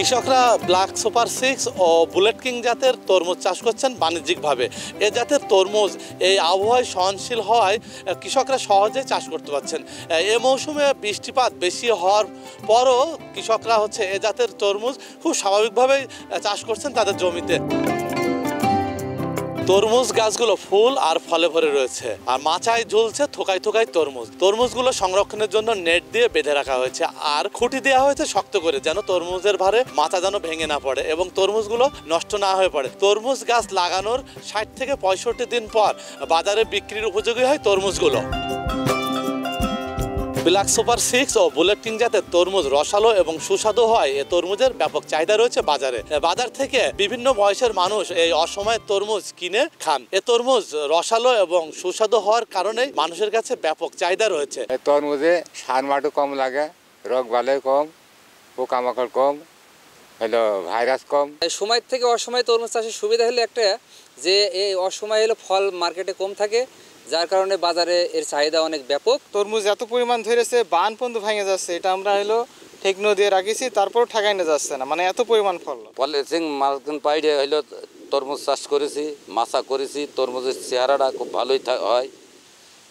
কৃষকরা black super 6 ও bullet king জাতের তরমুজ চাষ করছেন বাণিজ্যিকভাবে। এ জাতের তরমুজ এই আবহাওয়ায় সহনশীল হওয়ায় কৃষকরা সহজেই চাষ করতে পারছেন। এ মৌসুমে বৃষ্টিপাত বেশি হওয়ার পরও কৃষকরা এ জাতের তরমুজ খুব স্বাভাবিকভাবেই চাষ করছেন তাদের জমিতে। তরমুজ গাছগুলো ফুল আর ফলে ভরে রয়েছে, আর মাচায় ঝুলছে থোকায় থোকায় তরমুজ। তরমুজগুলো সংরক্ষণের জন্য নেট দিয়ে বেঁধে রাখা হয়েছে আর খুঁটি দেওয়া হয়েছে শক্ত করে, যেন তরমুজের ভারে মাচা যেন ভেঙে না পড়ে এবং তরমুজগুলো নষ্ট না হয়ে পড়ে। তরমুজ গাছ লাগানোর 60 থেকে 65 দিন পর বাজারে বিক্রির উপযোগী হয় তরমুজগুলো। ব্ল্যাক সুপার 6 ও বুলেট কিং জাতের তরমুজ রসালো এবং সুস্বাদু হয়। এ তরমুজের ব্যাপক চাহিদা রয়েছে বাজারে। বাজার থেকে বিভিন্ন বয়সের মানুষ এই অসময়ে তরমুজ কিনে খান। এ তরমুজ রসালো এবং সুস্বাদু হওয়ার কারণে মানুষের কাছে ব্যাপক চাহিদা রয়েছে। তরমুজে সার মাটু কম লাগে, রোগ বালাই কম, পোকামাকড় কম, হলো ভাইরাস কম। সময় থেকে অসময়ে তরমুজ চাষের সুবিধা হলো একটা, যে এই অসময়ে হলো ফল মার্কেটে কম থাকে, যার কারণে বাজারে এর চাহিদা অনেক ব্যাপক। তরমুজ এত পরিমাণ ধরেছে বান পর্যন্ত ভেঙে যাচ্ছে, এটা আমরা টেকনো দিয়ে রাখিছি, তারপর ঠেকাই না যাচ্ছে না, মানে এত পরিমাণ ফল। পলিথিন মার্কিন পাইডে তরমুজ চাষ করেছি, মাছা করেছি। তরমুজের চেহারাটা খুব ভালোই হয়,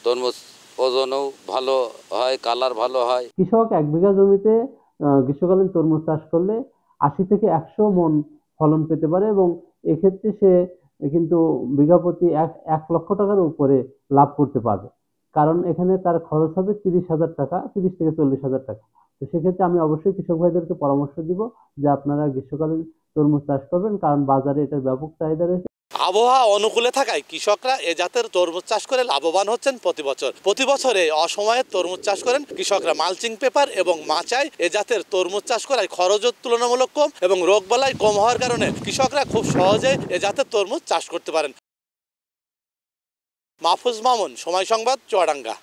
তরমুজ ওজনও ভালো হয়, কালার ভালো হয়। কৃষক 1 বিঘা জমিতে গ্রীষ্মকালীন তরমুজ চাষ করলে 80 থেকে 100 মন ফলন পেতে পারে এবং এক্ষেত্রে সে কিন্তু বিঘা প্রতি 1 লক্ষ টাকার উপরে লাভ করতে পারবে। কারণ এখানে তার খরচ হবে 30,000 টাকা, 30 থেকে 40,000 টাকা। তো সেক্ষেত্রে আমি অবশ্যই কৃষক ভাইদেরকে পরামর্শ দিব যে আপনারা গ্রীষ্মকালীন তরমুজ চাষ করবেন, কারণ বাজারে এটার ব্যাপক চাহিদা রয়েছে। আবহাওয়া অনুকূলে থাকায় কৃষকরা এ জাতের তরমুজ চাষ করে লাভবান হচ্ছেন প্রতি বছরে অসময়ে তরমুজ চাষ করেন কৃষকরা। মালচিং পেপার এবং মাচায় এ জাতের তরমুজ চাষ করায় খরচও তুলনামূলক কম এবং রোগবালাই কম হওয়ার কারণে কৃষকরা খুব সহজে এ জাতের তরমুজ চাষ করতে পারেন। মাহফুজ মামুন, সময় সংবাদ, চুয়াডাঙ্গা।